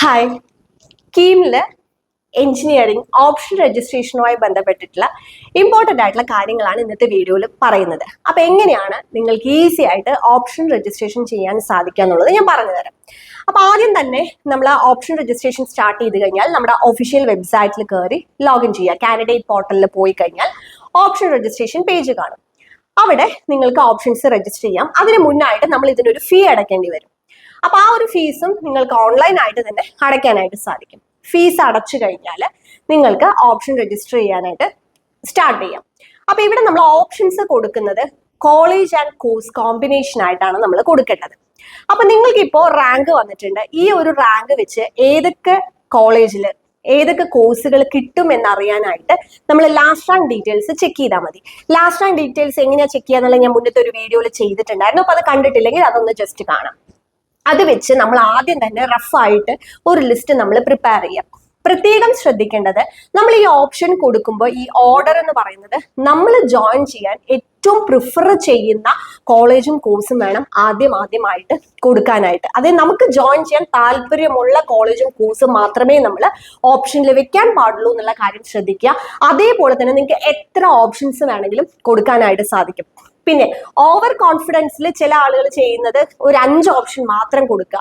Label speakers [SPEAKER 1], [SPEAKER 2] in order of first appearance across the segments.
[SPEAKER 1] Hi. കീമില് engineering option രജിസ്ട്രേഷനുമായി ബന്ധപ്പെട്ടിട്ടുള്ള important ആയിട്ടുള്ള കാര്യങ്ങളാണ് ഇന്നത്തെ വീഡിയോയിൽ പറയുന്നത്. അപ്പൊ എങ്ങനെയാണ് നിങ്ങൾക്ക് ഈസി ആയിട്ട് ഓപ്ഷൻ രജിസ്ട്രേഷൻ ചെയ്യാൻ സാധിക്കുക എന്നുള്ളത് ഞാൻ പറഞ്ഞുതരാം. അപ്പൊ ആദ്യം തന്നെ നമ്മൾ ഓപ്ഷൻ രജിസ്ട്രേഷൻ സ്റ്റാർട്ട് ചെയ്ത് കഴിഞ്ഞാൽ നമ്മുടെ ഒഫീഷ്യൽ വെബ്സൈറ്റിൽ കയറി ലോഗിൻ ചെയ്യുക. കാൻഡിഡേറ്റ് പോർട്ടലിൽ പോയി കഴിഞ്ഞാൽ ഓപ്ഷൻ രജിസ്ട്രേഷൻ പേജ് കാണും. അവിടെ നിങ്ങൾക്ക് ഓപ്ഷൻസ് രജിസ്റ്റർ ചെയ്യാം. അതിന് മുന്നായിട്ട് നമ്മൾ ഇതിനൊരു ഫീ അടയ്ക്കേണ്ടി വരും. അപ്പൊ ആ ഒരു ഫീസും നിങ്ങൾക്ക് ഓൺലൈൻ ആയിട്ട് തന്നെ അടയ്ക്കാനായിട്ട് സാധിക്കും. ഫീസ് അടച്ചു കഴിഞ്ഞാൽ നിങ്ങൾക്ക് ഓപ്ഷൻ രജിസ്റ്റർ ചെയ്യാനായിട്ട് സ്റ്റാർട്ട് ചെയ്യാം. അപ്പൊ ഇവിടെ നമ്മൾ ഓപ്ഷൻസ് കൊടുക്കുന്നത് കോളേജ് ആൻഡ് കോഴ്സ് കോമ്പിനേഷൻ ആയിട്ടാണ് നമ്മൾ കൊടുക്കേണ്ടത്. അപ്പൊ നിങ്ങൾക്ക് ഇപ്പോൾ റാങ്ക് വന്നിട്ടുണ്ട്. ഈ ഒരു റാങ്ക് വെച്ച് ഏതൊക്കെ കോളേജിൽ ഏതൊക്കെ കോഴ്സുകൾ കിട്ടും എന്നറിയാനായിട്ട് നമ്മൾ ലാസ്റ്റ് റാങ്ക് ഡീറ്റെയിൽസ് ചെക്ക് ചെയ്താൽ മതി. ലാസ്റ്റ് റാങ്ക് ഡീറ്റെയിൽസ് എങ്ങനെയാ ചെക്ക് ചെയ്യാന്നുള്ളത് ഞാൻ മുന്നത്തെ ഒരു വീഡിയോയിൽ ചെയ്തിട്ടുണ്ടായിരുന്നു. അപ്പൊ അത് കണ്ടിട്ടില്ലെങ്കിൽ അതൊന്ന് ജസ്റ്റ് കാണാം. അത് വെച്ച് നമ്മൾ ആദ്യം തന്നെ റഫായിട്ട് ഒരു ലിസ്റ്റ് നമ്മൾ പ്രിപ്പയർ ചെയ്യാം. പ്രത്യേകം ശ്രദ്ധിക്കേണ്ടത്, നമ്മൾ ഈ ഓപ്ഷൻ കൊടുക്കുമ്പോൾ ഈ ഓർഡർ എന്ന് പറയുന്നത് നമ്മൾ ജോയിൻ ചെയ്യാൻ ഏറ്റവും പ്രിഫർ ചെയ്യുന്ന കോളേജും കോഴ്സും വേണം ആദ്യമായിട്ട് കൊടുക്കാനായിട്ട്. അതായത് നമുക്ക് ജോയിൻ ചെയ്യാൻ താല്പര്യമുള്ള കോളേജും കോഴ്സും മാത്രമേ നമ്മൾ ഓപ്ഷനിൽ വെക്കാൻ പാടുള്ളൂ എന്നുള്ള കാര്യം ശ്രദ്ധിക്കുക. അതേപോലെ തന്നെ നിങ്ങൾക്ക് എത്ര ഓപ്ഷൻസ് വേണമെങ്കിലും കൊടുക്കാനായിട്ട് സാധിക്കും. പിന്നെ ഓവർ കോൺഫിഡൻസിൽ ചില ആളുകൾ ചെയ്യുന്നത് ഒരു 5 ഓപ്ഷൻ മാത്രം കൊടുക്കുക.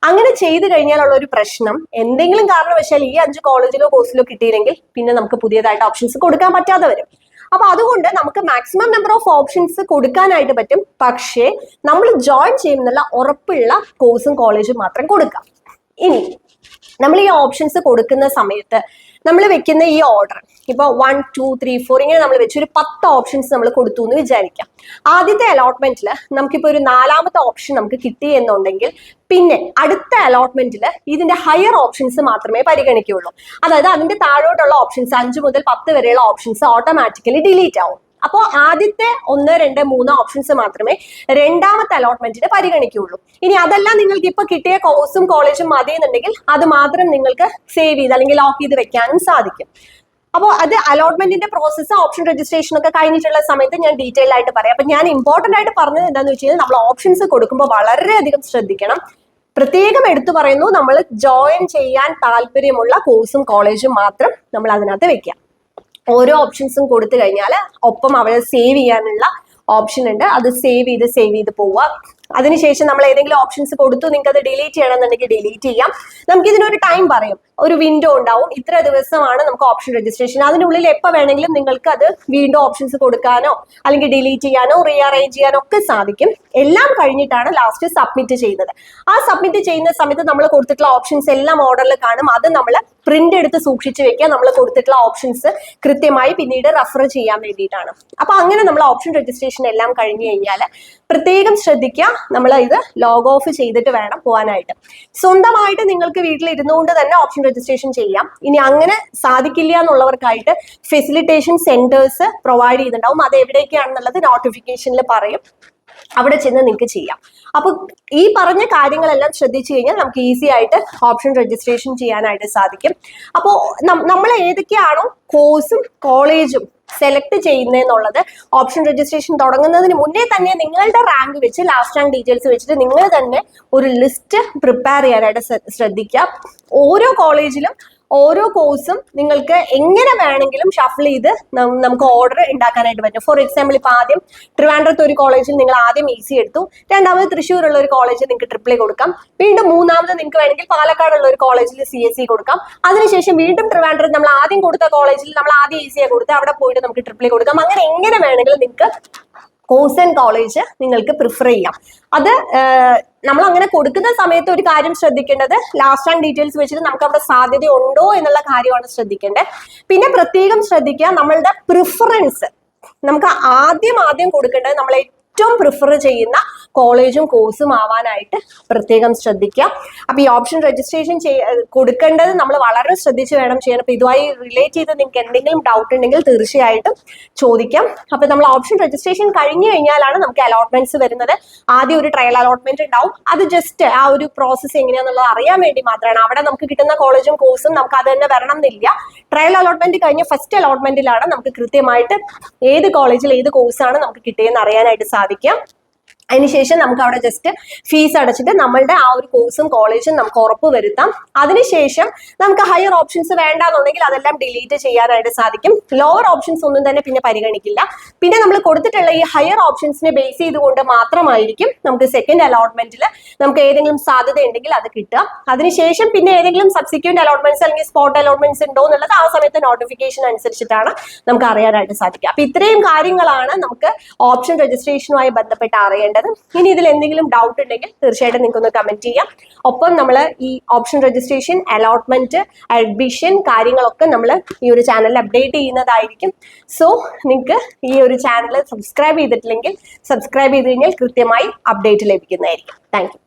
[SPEAKER 1] അങ്ങനെ ചെയ്തു കഴിഞ്ഞാലുള്ള ഒരു പ്രശ്നം, എന്തെങ്കിലും കാരണവശാൽ ഈ 5 കോളേജിലോ കോഴ്സിലോ കിട്ടിയില്ലെങ്കിൽ പിന്നെ നമുക്ക് പുതിയതായിട്ട് ഓപ്ഷൻസ് കൊടുക്കാൻ പറ്റാതെ വരും. അപ്പൊ അതുകൊണ്ട് നമുക്ക് മാക്സിമം നമ്പർ ഓഫ് ഓപ്ഷൻസ് കൊടുക്കാനായിട്ട് പറ്റും. പക്ഷേ നമ്മൾ ജോയിൻ ചെയ്യുന്നുള്ള ഉറപ്പുള്ള കോഴ്സും കോളേജും മാത്രം കൊടുക്കാം. ഇനി നമ്മൾ ഈ ഓപ്ഷൻസ് കൊടുക്കുന്ന സമയത്ത് നമ്മൾ വെക്കുന്ന ഈ ഓർഡർ ഇപ്പൊ 1, 2, 3, 4 ഇങ്ങനെ നമ്മൾ വെച്ച് ഒരു 10 ഓപ്ഷൻസ് നമ്മൾ കൊടുത്തു എന്ന് വിചാരിക്കാം. ആദ്യത്തെ അലോട്ട്മെന്റിൽ നമുക്കിപ്പോ ഒരു 4ാമത്തെ ഓപ്ഷൻ നമുക്ക് കിട്ടി എന്നുണ്ടെങ്കിൽ പിന്നെ അടുത്ത അലോട്ട്മെന്റിൽ ഇതിന്റെ ഹയർ ഓപ്ഷൻസ് മാത്രമേ പരിഗണിക്കുകയുള്ളൂ. അതായത് അതിന്റെ താഴോട്ടുള്ള ഓപ്ഷൻസ് 5 മുതൽ 10 വരെയുള്ള ഓപ്ഷൻസ് ഓട്ടോമാറ്റിക്കലി ഡിലീറ്റ് ആവും. അപ്പോൾ ആദ്യത്തെ 1, 2, 3 ഓപ്ഷൻസ് മാത്രമേ 2ാമത്തെ അലോട്ട്മെന്റിന് പരിഗണിക്കുകയുള്ളൂ. ഇനി അതെല്ലാം നിങ്ങൾക്ക് ഇപ്പൊ കിട്ടിയ കോഴ്സും കോളേജും മതി എന്നുണ്ടെങ്കിൽ അത് മാത്രം നിങ്ങൾക്ക് സേവ് ചെയ്ത് അല്ലെങ്കിൽ ലോക്ക് ചെയ്ത് വെക്കാനും സാധിക്കും. അപ്പോൾ അത് അലോട്ട്മെന്റിന്റെ പ്രോസസ്സ് ഓപ്ഷൻ രജിസ്ട്രേഷൻ ഒക്കെ കഴിഞ്ഞിട്ടുള്ള സമയത്ത് ഞാൻ ഡീറ്റെയിൽ ആയിട്ട് പറയാം. അപ്പൊ ഞാൻ ഇമ്പോർട്ടന്റ് ആയിട്ട് പറഞ്ഞത് എന്താണെന്ന് വെച്ച് കഴിഞ്ഞാൽ നമ്മൾ ഓപ്ഷൻസ് കൊടുക്കുമ്പോൾ വളരെയധികം ശ്രദ്ധിക്കണം. പ്രത്യേകം എടുത്തു പറയുന്നു, നമ്മൾ ജോയിൻ ചെയ്യാൻ താല്പര്യമുള്ള കോഴ്സും കോളേജും മാത്രം നമ്മൾ അതിനകത്ത് വെക്കാം. ഓരോ ഓപ്ഷൻസും കൊടുത്തു കഴിഞ്ഞാൽ ഒപ്പം അവരെ സേവ് ചെയ്യാനുള്ള ഓപ്ഷൻ ഉണ്ട്. അത് സേവ് ചെയ്ത് പോവുക. അതിനുശേഷം നമ്മൾ ഏതെങ്കിലും ഓപ്ഷൻസ് കൊടുത്തു നിങ്ങൾക്ക് അത് ഡിലീറ്റ് ചെയ്യണമെന്നുണ്ടെങ്കിൽ ഡിലീറ്റ് ചെയ്യാം. നമുക്ക് ഇതിനൊരു ടൈം പറയും, ഒരു വിൻഡോ ഉണ്ടാവും, ഇത്ര ദിവസമാണ് നമുക്ക് ഓപ്ഷൻ രജിസ്ട്രേഷൻ. അതിനുള്ളിൽ എപ്പോൾ വേണമെങ്കിലും നിങ്ങൾക്ക് അത് വീണ്ടും ഓപ്ഷൻസ് കൊടുക്കാനോ അല്ലെങ്കിൽ ഡിലീറ്റ് ചെയ്യാനോ റീഅറേഞ്ച് ചെയ്യാനോ ഒക്കെ സാധിക്കും. എല്ലാം കഴിഞ്ഞിട്ടാണ് ലാസ്റ്റ് സബ്മിറ്റ് ചെയ്യുന്നത്. ആ സബ്മിറ്റ് ചെയ്യുന്ന സമയത്ത് നമ്മൾ കൊടുത്തിട്ടുള്ള ഓപ്ഷൻസ് എല്ലാം ഓർഡറിൽ കാണും. അത് നമ്മൾ പ്രിന്റ് എടുത്ത് സൂക്ഷിച്ചു വെക്കുക. നമ്മൾ കൊടുത്തിട്ടുള്ള ഓപ്ഷൻസ് കൃത്യമായി പിന്നീട് റെഫർ ചെയ്യാൻ വേണ്ടിയിട്ടാണ്. അപ്പൊ അങ്ങനെ നമ്മൾ ഓപ്ഷൻ രജിസ്ട്രേഷൻ എല്ലാം കഴിഞ്ഞു കഴിഞ്ഞാൽ പ്രത്യേകം ശ്രദ്ധിക്കുക, നമ്മൾ ഇത് ലോഗ് ഓഫ് ചെയ്തിട്ട് വേണം പോകാനായിട്ട്. സ്വന്തമായിട്ട് നിങ്ങൾക്ക് വീട്ടിൽ ഇരുന്നുകൊണ്ട് തന്നെ ഓപ്ഷൻ രജിസ്ട്രേഷൻ ചെയ്യാം. ഇനി അങ്ങനെ സാധിക്കില്ല എന്നുള്ളവർക്കായിട്ട് ഫെസിലിറ്റേഷൻ സെന്റേഴ്സ് പ്രൊവൈഡ് ചെയ്യുന്നുണ്ടാവും. അത് എവിടേക്കാണെന്നുള്ളത് നോട്ടിഫിക്കേഷനിൽ പറയും. അവിടെ ചെന്ന് നിങ്ങൾക്ക് ചെയ്യാം. അപ്പൊ ഈ പറഞ്ഞ കാര്യങ്ങളെല്ലാം ശ്രദ്ധിച്ചു കഴിഞ്ഞാൽ നമുക്ക് ഈസി ആയിട്ട് ഓപ്ഷൻ രജിസ്ട്രേഷൻ ചെയ്യാനായിട്ട് സാധിക്കും. അപ്പോൾ നമ്മൾ ഏതൊക്കെയാണോ കോഴ്സും കോളേജും സെലക്ട് ചെയ്യുന്നതെന്നുള്ളത് ഓപ്ഷൻ രജിസ്ട്രേഷൻ തുടങ്ങുന്നതിന് മുന്നേ തന്നെ നിങ്ങളുടെ റാങ്ക് വെച്ച് ലാസ്റ്റ് റാങ്ക് ഡീറ്റെയിൽസ് വെച്ചിട്ട് നിങ്ങൾ തന്നെ ഒരു ലിസ്റ്റ് പ്രിപ്പയർ ചെയ്യാനായിട്ട് ശ്രദ്ധിക്കുക. ഓരോ കോളേജിലും ഓരോ കോഴ്സും നിങ്ങൾക്ക് എങ്ങനെ വേണമെങ്കിലും ഷഫിൾ ചെയ്ത് നമുക്ക് ഓർഡർ ഉണ്ടാക്കാനായിട്ട് പറ്റും. ഫോർ എക്സാമ്പിൾ, ഇപ്പൊ ആദ്യം ട്രിവാൻഡ്രത്ത് ഒരു കോളേജിൽ നിങ്ങൾ ആദ്യം ഈസി എടുത്തു, രണ്ടാമത് തൃശ്ശൂരുള്ള ഒരു കോളേജിൽ നിങ്ങൾക്ക് ട്രിപ്പിൾ കൊടുക്കാം, വീണ്ടും മൂന്നാമത് നിങ്ങൾക്ക് വേണമെങ്കിൽ പാലക്കാടുള്ള ഒരു കോളേജിൽ CSE കൊടുക്കാം. അതിനുശേഷം വീണ്ടും ട്രിവാൻഡ്രത്ത് നമ്മൾ ആദ്യം കൊടുത്ത കോളേജിൽ നമ്മൾ ആദ്യം ഈസിയാ കൊടുത്ത് അവിടെ പോയിട്ട് നമുക്ക് ട്രിപ്പിൾ കൊടുക്കാം. അങ്ങനെ എങ്ങനെ വേണമെങ്കിലും നിങ്ങൾക്ക് കോഴ്സ് ആൻഡ് കോളേജ് നിങ്ങൾക്ക് പ്രിഫർ ചെയ്യാം. അത് നമ്മൾ അങ്ങനെ കൊടുക്കുന്ന സമയത്ത് ഒരു കാര്യം ശ്രദ്ധിക്കേണ്ടത്, ലാസ്റ്റ് റാങ്ക് ഡീറ്റെയിൽസ് വെച്ചിട്ട് നമുക്ക് അവിടെ സാധ്യത ഉണ്ടോ എന്നുള്ള കാര്യമാണ് ശ്രദ്ധിക്കേണ്ടത്. പിന്നെ പ്രത്യേകം ശ്രദ്ധിക്കുക, നമ്മളുടെ പ്രിഫറൻസ് നമുക്ക് ആദ്യം കൊടുക്കേണ്ടത് നമ്മൾ ഏറ്റവും പ്രിഫർ ചെയ്യുന്ന കോളേജും കോഴ്സും ആവാനായിട്ട് പ്രത്യേകം ശ്രദ്ധിക്കുക. അപ്പൊ ഈ ഓപ്ഷൻ രജിസ്ട്രേഷൻ കൊടുക്കേണ്ടത് നമ്മൾ വളരെ ശ്രദ്ധിച്ച് വേണം ചെയ്യാൻ. അപ്പൊ ഇതുമായി റിലേറ്റ് ചെയ്ത് നിങ്ങൾക്ക് എന്തെങ്കിലും ഡൗട്ട് ഉണ്ടെങ്കിൽ തീർച്ചയായിട്ടും ചോദിക്കാം. അപ്പൊ നമ്മൾ ഓപ്ഷൻ രജിസ്ട്രേഷൻ കഴിഞ്ഞു കഴിഞ്ഞാലാണ് നമുക്ക് അലോട്ട്മെന്റ്സ് വരുന്നത്. ആദ്യം ഒരു ട്രയൽ അലോട്ട്മെന്റ് ഉണ്ടാവും. അത് ജസ്റ്റ് ആ ഒരു പ്രോസസ്സ് എങ്ങനെയാണെന്നുള്ളത് അറിയാൻ വേണ്ടി മാത്രമാണ്. അവിടെ നമുക്ക് കിട്ടുന്ന കോളേജും കോഴ്സും നമുക്ക് അത് തന്നെ വരണം എന്നില്ല. ട്രയൽ അലോട്ട്മെന്റ് കഴിഞ്ഞ ഫസ്റ്റ് അലോട്ട്മെന്റിലാണ് നമുക്ക് കൃത്യമായിട്ട് ഏത് കോളേജിൽ ഏത് കോഴ്സാണ് നമുക്ക് കിട്ടിയെന്ന് അറിയാനായിട്ട് സാധിക്കുക. അതിനുശേഷം നമുക്ക് അവിടെ ജസ്റ്റ് ഫീസ് അടച്ചിട്ട് നമ്മളുടെ ആ ഒരു കോഴ്സും കോളേജും നമുക്ക് ഉറപ്പ് വരുത്താം. അതിനുശേഷം നമുക്ക് ഹയർ ഓപ്ഷൻസ് വേണ്ടാന്നുണ്ടെങ്കിൽ അതെല്ലാം ഡിലീറ്റ് ചെയ്യാനായിട്ട് സാധിക്കും. ലോവർ ഓപ്ഷൻസ് ഒന്നും തന്നെ പിന്നെ പരിഗണിക്കില്ല. പിന്നെ നമ്മൾ കൊടുത്തിട്ടുള്ള ഈ ഹയർ ഓപ്ഷൻസിനെ ബേസ് ചെയ്തുകൊണ്ട് മാത്രമായിരിക്കും നമുക്ക് സെക്കൻഡ് അലോട്ട്മെന്റിൽ നമുക്ക് ഏതെങ്കിലും സാധ്യത ഉണ്ടെങ്കിൽ അത് കിട്ടുക. അതിനുശേഷം പിന്നെ ഏതെങ്കിലും സബ്സിക്വന്റ് അലോട്ട്മെന്റ്സ് അല്ലെങ്കിൽ സ്പോട്ട് അലോട്ട്മെന്റ്സ് ഉണ്ടോ എന്നുള്ളത് ആ സമയത്ത് നോട്ടിഫിക്കേഷൻ അനുസരിച്ചിട്ടാണ് നമുക്ക് അറിയാനായിട്ട് സാധിക്കുക. അപ്പൊ ഇത്രയും കാര്യങ്ങളാണ് നമുക്ക് ഓപ്ഷൻ രജിസ്ട്രേഷനുമായി ബന്ധപ്പെട്ട് അറിയേണ്ടത്. ഇനി ഇതിൽ എന്തെങ്കിലും ഡൗട്ട് ഉണ്ടെങ്കിൽ തീർച്ചയായിട്ടും നിങ്ങൾക്ക് ഒന്ന് കമന്റ് ചെയ്യാം. ഒപ്പം നമ്മൾ ഈ ഓപ്ഷൻ രജിസ്ട്രേഷൻ, അലോട്ട്മെന്റ്, അഡ്മിഷൻ കാര്യങ്ങളൊക്കെ നമ്മൾ ഈ ഒരു ചാനലിൽ അപ്ഡേറ്റ് ചെയ്യുന്നതായിരിക്കും. സോ നിങ്ങൾക്ക് ഈ ഒരു ചാനൽ സബ്സ്ക്രൈബ് ചെയ്തിട്ടില്ലെങ്കിൽ സബ്സ്ക്രൈബ് ചെയ്ത് കഴിഞ്ഞാൽ കൃത്യമായി അപ്ഡേറ്റ് ലഭിക്കുന്നതായിരിക്കും. Thank you.